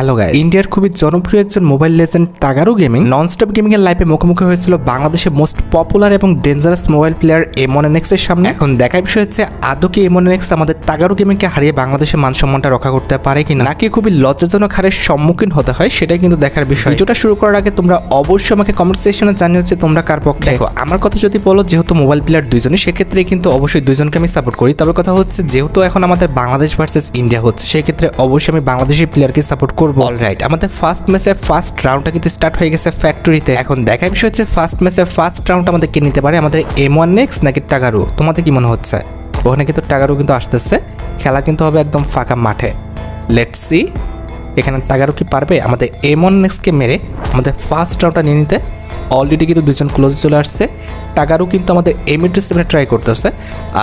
Hello guys, ইন্ডিয়ার খুবই জনপ্রিয় একজন mobile legend Tagaru gaming nonstop gaming এর লাইভে মুখোমুখি হয়েছিল বাংলাদেশের মোস্ট পপুলার এবং ডেঞ্জারাস মোবাইল প্লেয়ার M1NX এর সামনে। এখন দেখার বিষয় হচ্ছে আদৌ কি M1NX আমাদের তাগারু গেমিংকে হারিয়ে বাংলাদেশের মান সম্মানটা রক্ষা করতে পারে কিনা, নাকি খুবই লজ্জাজনক হারের সম্মুখীন হতে হয় সেটাই কিন্তু দেখার বিষয়। ভিডিওটা শুরু করার আগে তোমরা অবশ্যই আমাকে কমেন্ট সেকশনে জানিয়ে হচ্ছে তোমরা কার পক্ষে। দেখো আমার কথা যদি বলো, যেহেতু মোবাইল প্লেয়ার দুইজনই, সেক্ষেত্রে কিন্তু অবশ্যই দুইজনকে আমি সাপোর্ট করি। তবে কথা হচ্ছে যেহেতু এখন আমাদের বাংলাদেশ ভার্সেস ইন্ডিয়া হচ্ছে, সেই ক্ষেত্রে অবশ্যই আমি বাংলাদেশি প্লেয়ারকে সাপোর্ট করবো। অলরাইট, আমাদের ফার্স্ট ম্যাচে ফার্স্ট রাউন্ডটা কিন্তু স্টার্ট হয়ে গেছে ফ্যাক্টরিতে। এখন দেখার বিষয় হচ্ছে ফার্স্ট ম্যাচে ফার্স্ট রাউন্ড আমাদের কে নিতে পারে, আমাদের M1NX নাকি টাগারু? তোমাদের কি মনে হচ্ছে? ওখানে কিন্তু টাগারু কিন্তু আসতেছে, খেলা কিন্তু হবে একদম ফাঁকা মাঠে। লেটস সি এখানে টাগারু কি পারবে আমাদের M1NX-কে মেরে আমাদের ফার্স্ট রাউন্ডটা নিয়ে নিতে। অলরেডি কিন্তু দুজন ক্লোজ চলে আসছে। টাগারু কিন্তু আমাদের M87 ট্রাই করতেছে,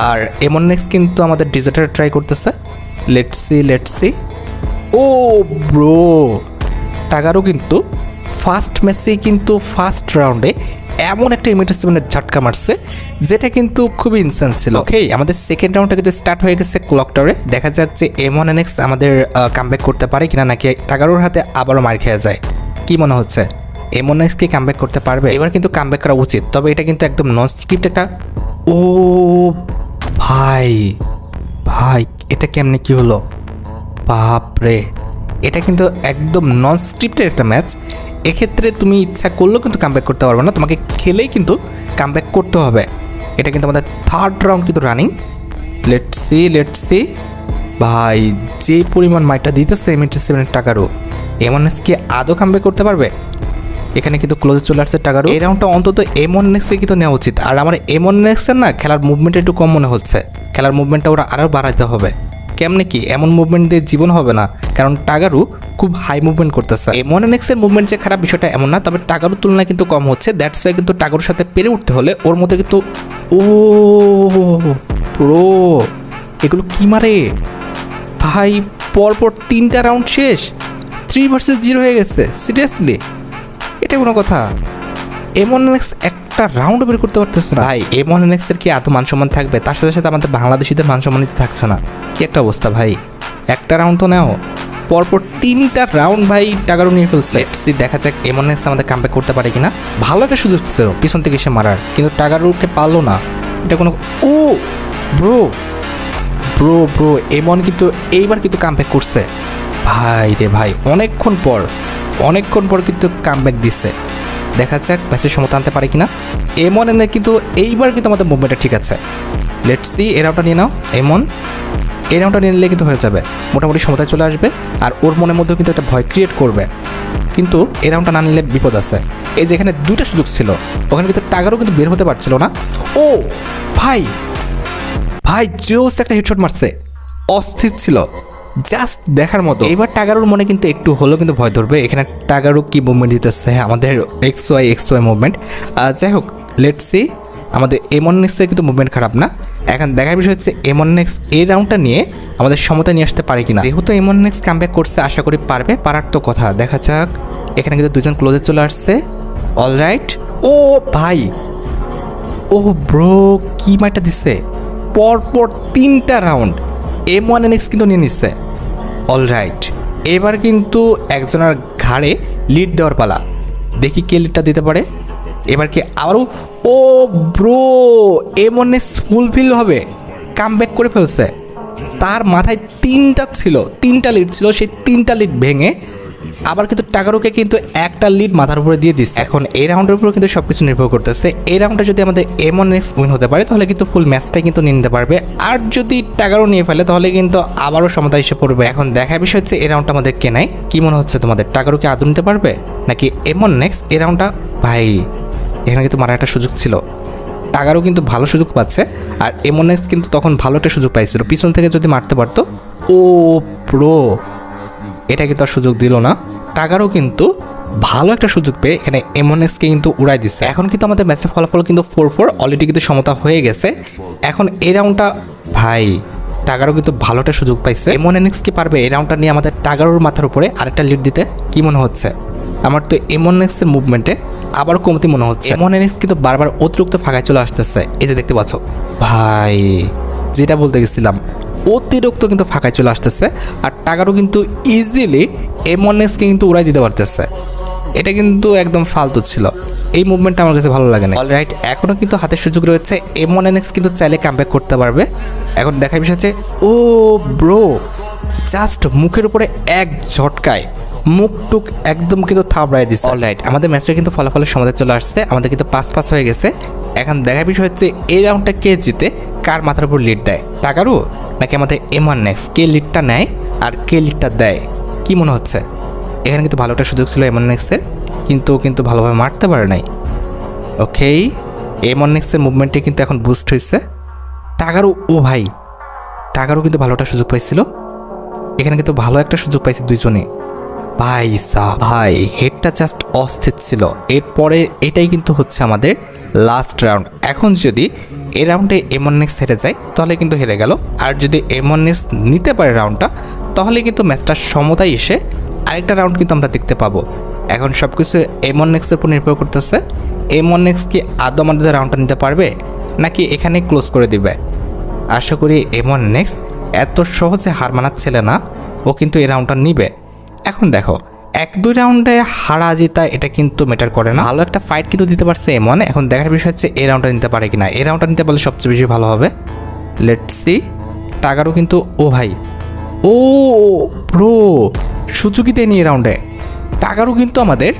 আর M1NX কিন্তু আমাদের ডিজার্টার ট্রাই করতেছে। Let's see. ও ব্রো, টাগারু কিন্তু ফার্স্ট ম্যাচেই কিন্তু ফার্স্ট রাউন্ডে এমন একটা M87-এর ঝটকা মারছে যেটা কিন্তু খুবই ইনসেন্স ছিল। ওকে, আমাদের সেকেন্ড রাউন্ডটা কিন্তু স্টার্ট হয়ে গেছে ক্লক টাওয়ারে। দেখা যাক যে M1NX আমাদের কামব্যাক করতে পারে কিনা, নাকি টাগারুর হাতে আবারও মার খেয়ে যায়। কি মনে হচ্ছে M1NX কি কামব্যাক করতে পারবে? এবার কিন্তু কামব্যাক করা উচিত, তবে এটা কিন্তু একদম নন স্ক্রিপ্ট একটা। ও ভাই, এটা কেমনে কি হলো? বাপরে, এটা কিন্তু একদম নন স্ক্রিপ্টের একটা ম্যাচ। এক্ষেত্রে তুমি ইচ্ছা করলেও কিন্তু কামব্যাক করতে পারবে না, তোমাকে খেলেই কিন্তু কামব্যাক করতে হবে। এটা কিন্তু আমাদের থার্ড রাউন্ড কিন্তু রানিং। লেটস সি ভাই, যে পরিমাণ মাইটা দিতেছে M87 টাকারও, M1NX কি আদৌ কামব্যাক করতে পারবে? এখানে কিন্তু ক্লোজে চলে আসছে টাকারও। এই রাউন্ডটা অন্তত M1NX-এ কিন্তু নেওয়া উচিত। আর আমার M1NX-এর না খেলার মুভমেন্ট একটু কম মনে হচ্ছে, খেলার মুভমেন্টটা ওরা আরও বাড়াতে হবে। কেমনে কি এমন মুভমেন্ট দিয়ে জীবন হবে না, কারণ টাগারু খুব হাই মুভমেন্ট করতেছে। M1NX-এর মুভমেন্ট যে খারাপ বিষয়টা এমন না, তবে টাগারুর তুলনায় কিন্তু কম হচ্ছে। দ্যাটস ওয়াই কিন্তু টাগারুর সাথে পেরে উঠতে হলে ওর মধ্যে কিন্তু ও প্রো, এগুলো কি মারে ভাই! পরপর 3টা রাউন্ড শেষ, 3 ভার্সেস 0 হয়ে গেছে। সিরিয়াসলি এটা কোনো কথা? M1NX একটা রাউন্ড বের করতে পারতেছে না ভাই। M1NX-এর কি এত মান সম্মান থাকবে? তার সাথে সাথে আমাদের বাংলাদেশিদের মান সম্মান নিতে থাকছে না। কি একটা অবস্থা ভাই! একটা রাউন্ড তো নেও, পরপর 3টা রাউন্ড ভাই টাগারু নিয়ে ফেলছে। দেখা যাক M1NX আমাদের কামব্যাক করতে পারে কিনা। ভালো একটা সুযোগ ছিল পিছন থেকে এসে মারার, কিন্তু টাগারুকে পারলো না। এটা কোনো ও ব্রো M1 কিন্তু এইবার কিন্তু কামব্যাক করছে ভাই রে ভাই। অনেকক্ষণ পর কিন্তু কামব্যাক দিচ্ছে। দেখা যাক ম্যাচের সমতা আনতে পারে কিনা M1NX। কিন্তু এইবার কিন্তু আমাদের মুভমেন্টটা ঠিক আছে। লেটস সি, এই রাউন্ডটা নিয়ে নাও M1। এই রাউন্ডটা নিয়ে নিলে কিন্তু হয়ে যাবে, মোটামুটি সমতায় চলে আসবে। আর ওর মনের মধ্যেও কিন্তু একটা ভয় ক্রিয়েট করবে, কিন্তু এই রাউন্ডটা না নিলে বিপদ আছে। এই যে এখানে 2টা সুযোগ ছিল, ওখানে কিন্তু টাগারও কিন্তু বের হতে পারছিল না। ও ভাই জোস একটা হেডশট মারছে, অস্থির ছিল, জাস্ট দেখার মতো। এবার টাগারুর মনে কিন্তু একটু হলেও কিন্তু ভয় ধরবে। এখানে টাগারু কি মুভমেন্ট দিতেছে, আমাদের XY মুভমেন্ট। যাই হোক, লেটস সি। আমাদের M1NX-এর কিন্তু মুভমেন্ট খারাপ না। এখন দেখার বিষয় হচ্ছে M1NX এই রাউন্ডটা নিয়ে আমাদের সমতা নিয়ে আসতে পারে কিনা। যেহেতু M1NX কামব্যাক করছে, আশা করি পারবে, পারার তো কথা। দেখা যাক, এখানে কিন্তু দুজন ক্লোজে চলে আসছে। অলরাইট, ও ভাই, ও ব্রো, কি মাইটা দিচ্ছে! পরপর 3টা রাউন্ড M1NX কিন্তু নিয়ে নিচ্ছে। অলরাইট, এবার কিন্তু একজনের ঘাড়ে লিড দেওয়ার পালা। দেখি কে লিডটা দিতে পারে। এবার কি আবারও ও ব্রো, M1NX ফুলফিল হবে, কামব্যাক করে ফেলছে। তার মাথায় 3টা লিড ছিল, সেই 3টা লিড ভেঙে আবার কিন্তু টাগারুকে কিন্তু একটা লিড মাথার উপরে দিয়ে দিচ্ছে। এখন এই রাউন্ডের উপর কিন্তু সব কিছু নির্ভর করতেছে। এই রাউন্ডটা যদি আমাদের M1NX উইন হতে পারে, তাহলে কিন্তু ফুল ম্যাচটাই কিন্তু নিয়ে নিতে পারবে। আর যদি টাগারু নিয়ে ফেলে, তাহলে কিন্তু আবারও সমতা এসে পড়বে। এখন দেখার বিষয় হচ্ছে এই রাউন্ডটা আমাদের কে নেয়। কি মনে হচ্ছে তোমাদের, টাগারুকে আদৌ নিতে পারবে নাকি M1NX এই রাউন্ডটা? ভাই এখানে কিন্তু মারার একটা সুযোগ ছিল, টাগারু কিন্তু ভালো সুযোগ পাচ্ছে, আর M1NX কিন্তু তখন ভালো একটা সুযোগ পাইছিল, পিছন থেকে যদি মারতে পারতো। ও প্রো, এটা কিন্তু আর সুযোগ দিল না। টাগারও কিন্তু ভালো একটা সুযোগ পেয়ে এখানে M1NX-কে কিন্তু উড়াই দিচ্ছে। এখন কিন্তু আমাদের ম্যাচের ফলাফল কিন্তু 4-4, অলরেডি কিন্তু সমতা হয়ে গেছে। এখন এই রাউন্ডটা ভাই টাগারও কিন্তু ভালো একটা সুযোগ পাইছে। M1NX কি পারবে এই রাউন্ডটা নিয়ে আমাদের টাগারোর মাথার উপরে আরেকটা লিড দিতে? কি মনে হচ্ছে? আমার তো M1NX-এর মুভমেন্টে আবার কমতি মনে হচ্ছে। M1NX কিন্তু বারবার অতিরিক্ত ফাঁকায় চলে আসতেছে। এই যে দেখতে পাচ্ছ ভাই, যেটা বলতে গেছিলাম, অতিরিক্ত কিন্তু ফাঁকায় চলে আসতেছে, আর টাকারও কিন্তু ইজিলি M1X-কে কিন্তু উড়াই দিতে পারতেছে। এটা কিন্তু একদম ফালতু ছিল, এই মুভমেন্টটা আমার কাছে ভালো লাগে না। অলরাইট, এখনও কিন্তু হাতের সুযোগ রয়েছে, M1NX কিন্তু চাইলে কামব্যাক করতে পারবে। এখন দেখার বিষয় হচ্ছে, ও ব্রো, জাস্ট মুখের উপরে এক ঝটকায় মুখ টুক একদম কিন্তু থাবড়াই দিচ্ছে। অলরাইট, আমাদের ম্যাচটা কিন্তু ফলাফলের সমাধান চলে আসছে, আমাদের কিন্তু 5-5 হয়ে গেছে। এখন দেখার বিষয় হচ্ছে এই রাউন্ডটা কে জিতে, কার মাথার উপর লিড দেয়, টাকারু নাকি আমাদের M1NX? কে লিডটা নেয় আর কে লিডটা দেয়, কি মনে হচ্ছে? এখানে কিন্তু ভালো একটা সুযোগ ছিল M1NX-এর, কিন্তু ভালোভাবে মারতে পারে নাই। ওকে, M1NX-এর মুভমেন্টে কিন্তু এখন বুস্ট হয়েছে। টাকারু, ও ভাই, টাকারু কিন্তু ভালো একটা সুযোগ পাইছিল, এখানে কিন্তু ভালো একটা সুযোগ পাইছে দুইজনে। ভাই সাহ, ভাই হেডটা জাস্ট অস্থির ছিল। এরপরে এটাই কিন্তু হচ্ছে আমাদের লাস্ট রাউন্ড। এখন যদি এই রাউন্ডে M1NX হেরে যায় তাহলে কিন্তু হেরে গেল, আর যদি M1NX নিতে পারে রাউন্ডটা তাহলে কিন্তু ম্যাচটা সমতায় এসে আরেকটা রাউন্ড কিন্তু আমরা দেখতে পাবো। এখন সব কিছু M1NX-এর উপর নির্ভর করতেছে, M1NX কি আদৌ আমাদের রাউন্ডটা নিতে পারবে নাকি এখানে ক্লোজ করে দিবে। আশা করি M1NX এত সহজে হার মানাচ্ছিল না, ও কিন্তু এই রাউন্ডটা নিবে। এখন দেখো, 1-2 রাউন্ডে হারা জেতা এটা কিন্তু ম্যাটার করে না, ভালো একটা ফাইট কিন্তু দিতে পারছে M1। এখন দেখার বিষয় হচ্ছে এই রাউন্ডটা নিতে পারে কিনা, এই রাউন্ডটা নিতে পারলে সবচেয়ে বেশি ভালো হবে। Let's see. টাকারও কিন্তু, ও ভাই, ও ব্রো, সুযোগই দেয়নি এই রাউন্ডে। টাকারও কিন্তু আমাদের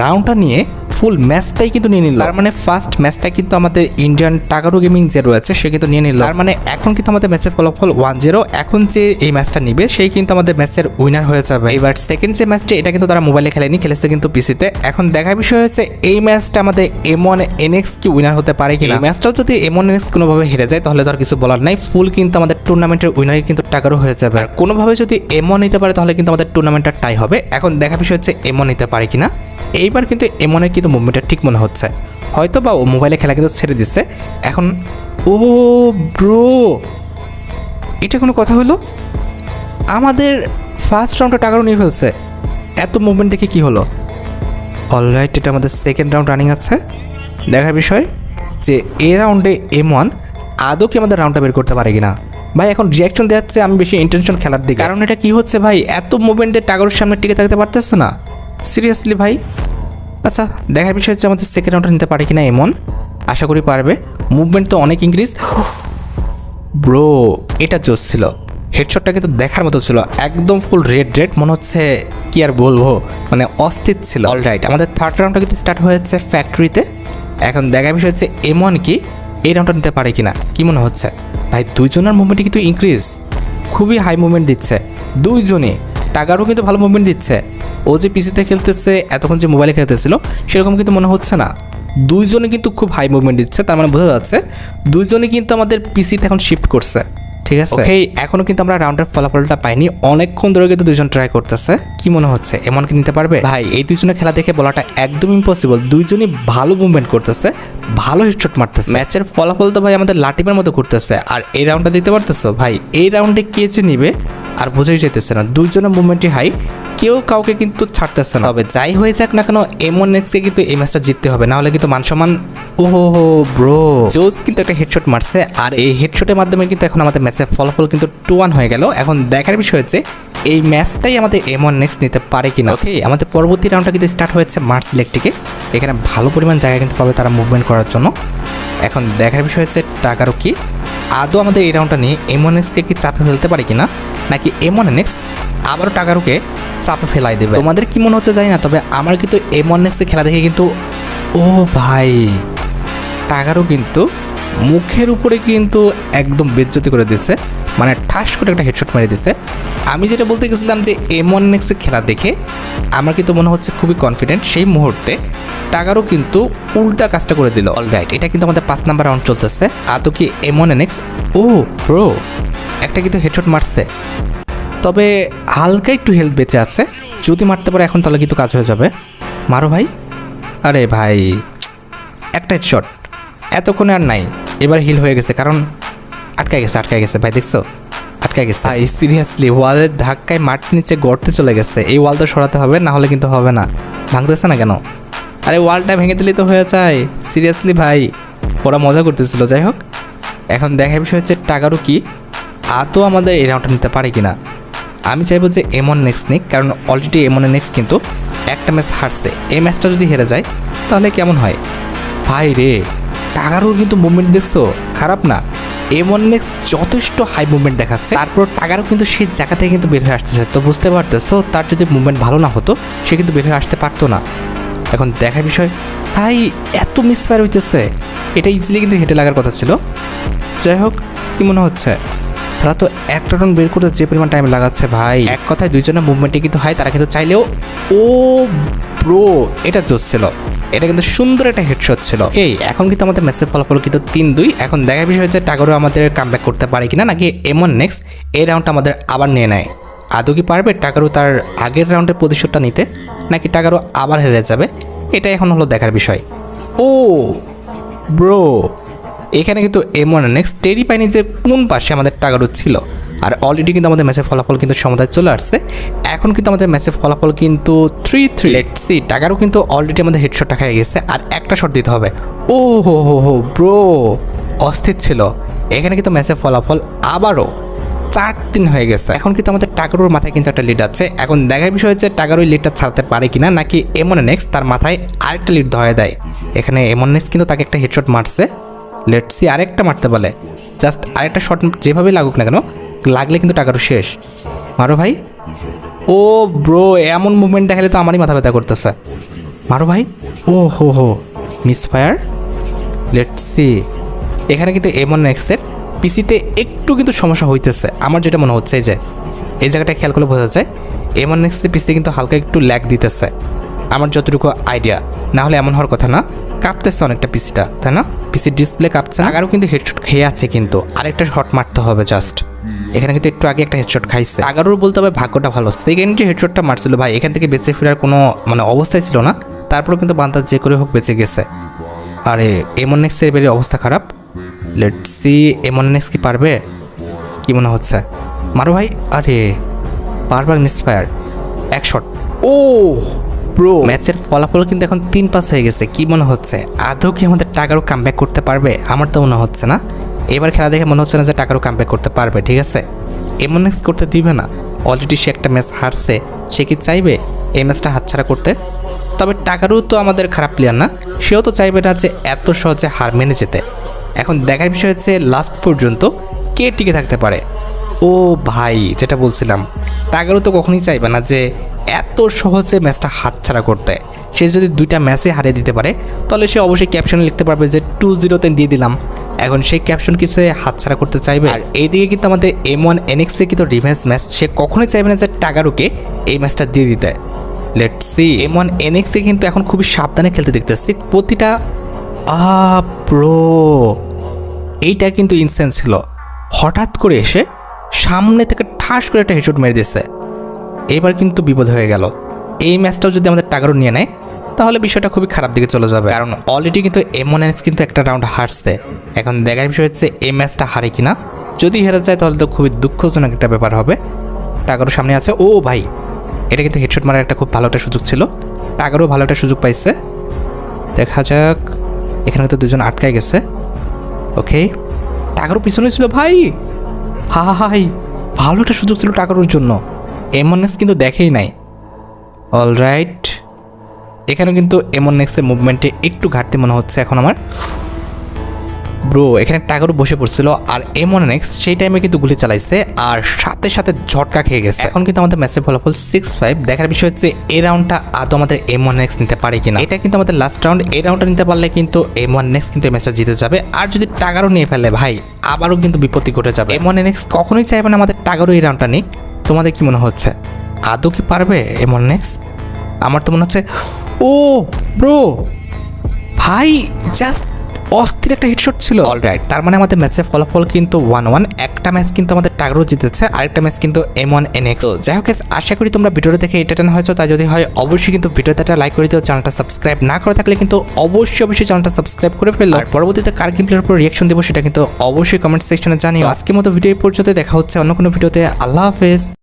রাউন্ডটা নিয়ে ফুল ম্যাচটাই কিন্তু নিয়ে নিল। তার মানে ফার্স্ট ম্যাচটা কিন্তু আমাদের ইন্ডিয়ান টাকারু গেমিং যে রয়েছে সে কিন্তু নিয়ে নিল। তার মানে এখন কিন্তু আমাদের ম্যাচের ফলাফল 1-0। এখন যে এই ম্যাচটা নিবে সেই কিন্তু আমাদের ম্যাচের উইনার হয়ে যাবে। এবার সেকেন্ড যে ম্যাচটা, এটা কিন্তু তারা মোবাইলে খেলেনি, খেলেছে কিন্তু পিসিতে। এখন দেখার বিষয় হচ্ছে এই ম্যাচটা আমাদের M1NX কি উইনার হতে পারে কিনা। এই ম্যাচটাও যদি M1NX কোনোভাবে হেরে যায় তাহলে তো আর কিছু বলার নাই, ফুল কিন্তু আমাদের টুর্নামেন্টের উইনারই কিন্তু টাকারু হয়ে যাবে। আর কোনোভাবে যদি M1 নিতে পারে তাহলে কিন্তু আমাদের টুর্নামেন্টটা টাই হবে। এখন দেখার বিষয় হচ্ছে M1 নিতে পারে কিনা। এইবার কিন্তু M1-এর কিন্তু মুভমেন্টটা ঠিক মনে হচ্ছে, হয়তো বা ও মোবাইলে খেলা কিন্তু ছেড়ে দিচ্ছে। এখন ও ব্রো, এটা কোনো কথা হলো? আমাদের ফার্স্ট রাউন্ডে টাকারও নিয়ে ফেলছে, এত মুভমেন্ট দেখে কি হলো? অলরাইট, এটা আমাদের সেকেন্ড রাউন্ড রানিং আছে। দেখার বিষয় যে এই রাউন্ডে M1 আদৌ কি আমাদের রাউন্ডটা বের করতে পারে কিনা। ভাই এখন রিয়াকশন দেওয়াচ্ছে আমি বেশি ইন্টেনশন খেলার দিকে, কারণ এটা কি হচ্ছে ভাই, এত মুভমেন্টে টাকারুর সামনে টিকে থাকতে পারতেছে না সিরিয়াসলি ভাই। আচ্ছা, দেখার বিষয় হচ্ছে আমাদের সেকেন্ড রাউন্ডটা নিতে পারে কিনা M1। আশা করি পারবে, মুভমেন্ট তো অনেক ইনক্রিজ। ব্রো, এটা জোস ছিল, হেডশটটা কিন্তু দেখার মতো ছিল, একদম ফুল রেড মনে হচ্ছে, কি আর বলবো, মানে অস্থির ছিল। অলরাইট, আমাদের থার্ড রাউন্ডটা কিন্তু স্টার্ট হয়েছে ফ্যাক্টরিতে। এখন দেখার বিষয় হচ্ছে M1 কি এই রাউন্ডটা নিতে পারে কিনা, কি মনে হচ্ছে? ভাই দুইজনের মুভমেন্টে কিন্তু ইনক্রিজ, খুবই হাই মুভমেন্ট দিচ্ছে দুইজনই। টাকারও কিন্তু ভালো মুভমেন্ট দিচ্ছে, ও যে পিসিতে খেলতেছে এতক্ষণ যে মোবাইলে খেলতেছিল সেরকম কিন্তু মনে হচ্ছে না। দুইজনে কিন্তু খুব হাই মুভমেন্ট দিচ্ছে, তার মানে বোঝা যাচ্ছে দুইজনে কিন্তু আমাদের পিসিতে এখন শিফট করছে। ঠিক আছে, ওকে, এখনো কিন্তু আমরা রাউন্ডের ফলাফলটা পাইনি, অনেকক্ষণ ধরে কিন্তু দুইজন ট্রাই করতেছে। কি মনে হচ্ছে এমনকি নিতে পারবে? ভাই এই দুইজনের খেলা দেখে বলাটা একদম ইম্পসিবল, দুইজনই ভালো মুভমেন্ট করতেছে, ভালো হেডশট মারতেছে। ম্যাচের ফলাফল তো ভাই আমাদের লাটিমের মতো করতেছে। আর এই রাউন্ডটা দেখতে পারতেছো ভাই, এই রাউন্ডে কে যে নিবে আর বোঝাই যেতেছে না, দুইজনের মুভমেন্টই হাই, কেউ কাউকে কিন্তু ছাড়তেছে না। তবে যাই হয়ে যাক না কেন M1NX-কে কিন্তু এই ম্যাচটা জিততে হবে, না হলে কিন্তু মানসম্মান। ওহো ব্রো, জোস কিন্তু একটা হেডশট মারছে, আর এই হেডশটের মাধ্যমে কিন্তু এখন আমাদের ম্যাচের ফলাফল কিন্তু 2-1 হয়ে গেল। এখন দেখার বিষয় হচ্ছে এই ম্যাচটাই আমাদের M1NX নিতে পারে কিনা। ওকে, আমাদের পরবর্তী রাউন্ডটা কিন্তু স্টার্ট হয়েছে মার্স ইলেকট্রিকে, এখানে ভালো পরিমাণ জায়গা কিন্তু পাবে তারা মুভমেন্ট করার জন্য। এখন দেখার বিষয় হচ্ছে টাকারও কি আদৌ আমাদের এই রাউন্ডটা নিয়ে M1NX-কে কি চাপে ফেলতে পারে কিনা, নাকি M1NX আবারও টাকারুকে চাপে ফেলাই দেবে। তোমাদের কি মনে হচ্ছে জানি না, তবে আমার কিন্তু M1NX-এর খেলা দেখে কিন্তু, ও ভাই, টাকারও কিন্তু মুখের উপরে কিন্তু একদম বেজ্জতি করে দিচ্ছে, মানে ঠাস করে একটা হেডশট মেরে দিচ্ছে। আমি যেটা বলতে গেছিলাম যে M1NX-এর খেলা দেখে আমার কিন্তু মনে হচ্ছে খুবই কনফিডেন্ট, সেই মুহূর্তে টাকারও কিন্তু উল্টা কাজটা করে দিল। অলরাইট, এটা কিন্তু আমাদের 5 নাম্বার রাউন্ড চলতেছে। আদৌ কি M1NX, ও ব্রো, একটা কিন্তু হেডশট মারছে, তবে হালকা একটু হেলথ বেঁচে আছে, যদি মারতে পারে এখন তাহলে কিন্তু কাজ হয়ে যাবে। মারো ভাই। আরে ভাই, একটা হেডশট, এতক্ষণে আর নাই, এবার হিল হয়ে গেছে, কারণ আটকায় গেছে ভাই, দেখছো আটকায় গেছে। ভাই সিরিয়াসলি ওয়ালের ধাক্কায় মাটির নিচে গর্তে চলে গেছে, এই ওয়াল তো সরাতে হবে, না হলে কিন্তু হবে না। ভাঙতেছে না কেন? আরে ওয়ালটা ভেঙে দিলেই তো হয়ে যায়। সিরিয়াসলি ভাই, ওরা মজা করতেছিল। যাই হোক, এখন দেখার বিষয় হচ্ছে টাকারও কি আদৌ আমাদের এই রাউন্ডটা নিতে পারে কিনা। আমি চাইবো যে এমন নেক্সট নিক, কারণ অলরেডি এমন নেক্সট কিন্তু একটা ম্যাচ হারছে। এই ম্যাচটা যদি হেরে যায় তাহলে কেমন হয় ভাই রে। টাগারুর কিন্তু মুভমেন্ট দেখছো, খারাপ না। এমন নেক্সট যথেষ্ট হাই মুভমেন্ট দেখাচ্ছে, তারপর টাগারও কিন্তু সেই জায়গা থেকে কিন্তু বের হয়ে আসতেছে। তো বুঝতে পারতেছো তার যদি মুভমেন্ট ভালো না হতো সে কিন্তু বের হয়ে আসতে পারতো না। এখন দেখার বিষয় ভাই, এত মিসফায়ার হইতেছে, এটা ইজিলি কিন্তু হেঁটে লাগার কথা ছিল। যাই হোক, কি মনে হচ্ছে তারা তো একটা রাউন্ড বের করতে যে পরিমাণ টাইম লাগাচ্ছে ভাই, এক কথায় দুইজনের মুভমেন্টে কিন্তু হয়, তারা কিন্তু চাইলেও। ও ব্রো, এটা জোস ছিল, এটা কিন্তু সুন্দর একটা হেডশট ছিল। এই এখন কিন্তু আমাদের ম্যাচের ফলাফল কিন্তু 3-2। এখন দেখার বিষয় হচ্ছে টাগারও আমাদের কামব্যাক করতে পারে কিনা, নাকি এমন নেক্সট এই রাউন্ডটা আমাদের আবার নিয়ে নেয়। আদৌ কি পারবে টাগারও তার আগের রাউন্ডের প্রতিশোধটা নিতে, নাকি টাগারও আবার হেরে যাবে, এটা এখন হলো দেখার বিষয়। ও ব্রো, এখানে কিন্তু এমন নেক্সট টেরি পাইনি যে কোন পাশে আমাদের টাগারও ছিল। আর অলরেডি কিন্তু আমাদের ম্যাচের ফলাফল কিন্তু সমতায় চলে আসছে। এখন কিন্তু আমাদের ম্যাচের ফলাফল কিন্তু 3-3। লেটস সি, টাগারও কিন্তু অলরেডি আমাদের হেডশটটা খেয়ে গেছে, আর একটা শট দিতে হবে। ও হো ব্রো, অস্থির ছিল। এখানে কিন্তু ম্যাচের ফলাফল আবারও 4-3 হয়ে গেছে। এখন কিন্তু আমাদের টাগারোর মাথায় কিন্তু একটা লিড আছে। এখন দেখার বিষয় হচ্ছে টাগারো লিডটা ছাড়তে পারে কিনা, নাকি এমন নেক্সট তার মাথায় আরেকটা লিড ধরে দেয়। এখানে এমন নেক্সট কিন্তু তাকে একটা হেডশট মারছে। লেটস সি, আরেকটা মারতে বলে, জাস্ট আরেকটা শট যেভাবে লাগুক না কেন, লাগলে কিন্তু টাকারও শেষ। মারো ভাই। ও ব্রো, এমন মুভমেন্ট দেখালে তো আমারই মাথা ব্যথা করতেছে। মারো ভাই। ও হো মিসফায়ার। লেটস সি, এখানে কিন্তু এমন নেক্সটের পিসিতে একটু কিন্তু সমস্যা হইতেছে আমার যেটা মনে হচ্ছে। যে এই জায়গাটা খেয়াল করলে বোঝা যায় এমন নেক্সটের পিসিতে কিন্তু হালকা একটু ল্যাগ দিতেছে আমার যতটুকু আইডিয়া। না হলে এমন হওয়ার কথা না, কাঁপতেছে অনেকটা পিসিটা, তাই না? পিসির ডিসপ্লে কাঁপছে না। আগারও কিন্তু হেডশট খেয়ে আছে, কিন্তু আরেকটা শট মারতে হবে জাস্ট। এখানে কিন্তু একটু আগে একটা হেডশট খাইছে। আগারোর বলতে হবে ভাগ্যটা ভালো, সেকেন্ড যে হেডশটটা মারছিল ভাই, এখান থেকে বেঁচে ফেরার কোনো অবস্থায় ছিল না। তারপরেও কিন্তু বান্দা যে করে হোক বেঁচে গেছে। আরে এমন নেক্সটের বেরিয়ে অবস্থা খারাপ। লেটস সি, এমন নেক্সট কি পারবে, কি মনে হচ্ছে? মারো ভাই। আরে বারবার মিসফায়ার, এক শট। ও ব্রো, ম্যাচের ফলাফল কিন্তু এখন 3-5 হয়ে গেছে। কি মনে হচ্ছে আদৌ কি আমাদের টাকারও কামব্যাক করতে পারবে? আমার তো মনে হচ্ছে না। এবার খেলা দেখে মনে হচ্ছে না যে টাকারও কামব্যাক করতে পারবে। ঠিক আছে, এমন নেক্সট করতে দিবে না। অলরেডি সে একটা ম্যাচ হারছে, সে কি চাইবে এই ম্যাচটা হাতছাড়া করতে? তবে টাকারও তো আমাদের খারাপ প্লেয়ার না, সেও তো চাইবে না যে এত সহজে হার মেনে যেতে। এখন দেখার বিষয় হচ্ছে লাস্ট পর্যন্ত কে টিকে থাকতে পারে। ও ভাই, যেটা বলছিলাম, টাকারও তো কখনোই চাইবে না যে এত সহজে ম্যাচটা হাতছাড়া করতে। সে যদি 2টা ম্যাচে হারিয়ে দিতে পারে তাহলে সে অবশ্যই ক্যাপশনে লিখতে পারবে যে 2-0 দিয়ে দিলাম। এখন সেই ক্যাপশন কি সে হাতছাড়া করতে চাইবে? আর এইদিকে কিন্তু আমাদের M1 NX এর কিন্তু রিভেঞ্জ ম্যাচ, সে কখনোই চাইবে না যে টাকারুকে এই ম্যাচটা দিয়ে দিতে। লেটস সি, M1 NX এ কিন্তু এখন খুবই সাবধানে খেলতে দেখতেছি প্রতিটা। ব্রো, এইটা কিন্তু ইনসেন্স ছিল। হঠাৎ করে এসে সামনে থেকে ঠাস করে একটা হেডশট মেরে দিয়েছে। এবার কিন্তু বিপদ হয়ে গেল। এই ম্যাচটাও যদি আমাদের টাকারও নিয়ে নেয় তাহলে বিষয়টা খুবই খারাপ দিকে চলে যাবে, কারণ অলরেডি কিন্তু M1 NX কিন্তু একটা রাউন্ড হারছে। এখন দেখার বিষয় হচ্ছে এই ম্যাচটা হারে কিনা। যদি হেরে যায় তাহলে তো খুবই দুঃখজনক একটা ব্যাপার হবে। টাকারও সামনে আছে। ও ভাই, এটা কিন্তু হেডশট মারার একটা খুব ভালো একটা সুযোগ ছিল। টাকারও ভালো একটা সুযোগ পাইছে। দেখা যাক, এখানে তো দুজন আটকায় গেছে। ওকে, টাকারও পিছনে ছিল ভাই। হাই, ভালো একটা সুযোগ ছিল টাকারোর জন্য। M1 NX কিন্তু দেখেই নাই। অলরাইট, এখানে কিন্তু M1 NX এর মুভমেন্টে একটু ঘাটতি মনে হচ্ছে এখন আমার। ব্রো, এখানে টাকারও বসে পড়ছিল আর M1 NX সেই টাইমে কিন্তু গুলি চালাইছে আর সাথে সাথে ঝটকা খেয়ে গেছে। এখন কিন্তু আমাদের ম্যাচের ফলাফল 6-5। দেখার বিষয় হচ্ছে এই রাউন্ডটা আদৌ আমাদের M1 NX নিতে পারে কিনা। এটা কিন্তু আমাদের লাস্ট রাউন্ড। এই রাউন্ডটা নিতে পারলে কিন্তু M1 NX কিন্তু এই ম্যাচটা জিতে যাবে। আর যদি টাকারও নিয়ে ফেলে ভাই, আবারও কিন্তু বিপত্তি ঘটে যাবে। M1 NX কখনোই চাইবে না আমাদের টাকারও এই রাউন্ডটা নিক। তোমাদের কি মনে হচ্ছে আদৌ কি পারবে M1 NX? আমার তো মনে হচ্ছে। ও ব্রো ভাই, জাস্ট অস্থির একটা হেডশট ছিল। অলরাইট, তার মানে আমাদের ম্যাচের ফলাফল কিন্তু 1-1। একটা ম্যাচ কিন্তু আমাদের টাকারও জিতেছে, আরেকটা ম্যাচ কিন্তু M1 NX। যাই হোক, আশা করি তোমরা ভিডিওটা দেখে এন্টারটেইন হয়েছো। তাই যদি হয় অবশ্যই কিন্তু ভিডিওতে একটা লাইক করে দিও। চ্যানেলটা সাবস্ক্রাইব না করে থাকলে কিন্তু অবশ্যই চ্যানেলটা সাবস্ক্রাইব করে ফেলো। আর পরবর্তীতে কার গেম প্লেয়ার উপর রিয়াকশন দেবো সেটা কিন্তু অবশ্যই কমেন্ট সেকশনে জানিও। আজকের মতো ভিডিও পর্যন্ত দেখা হচ্ছে অন্য কোনো ভিডিওতে। আল্লাহ হাফেজ।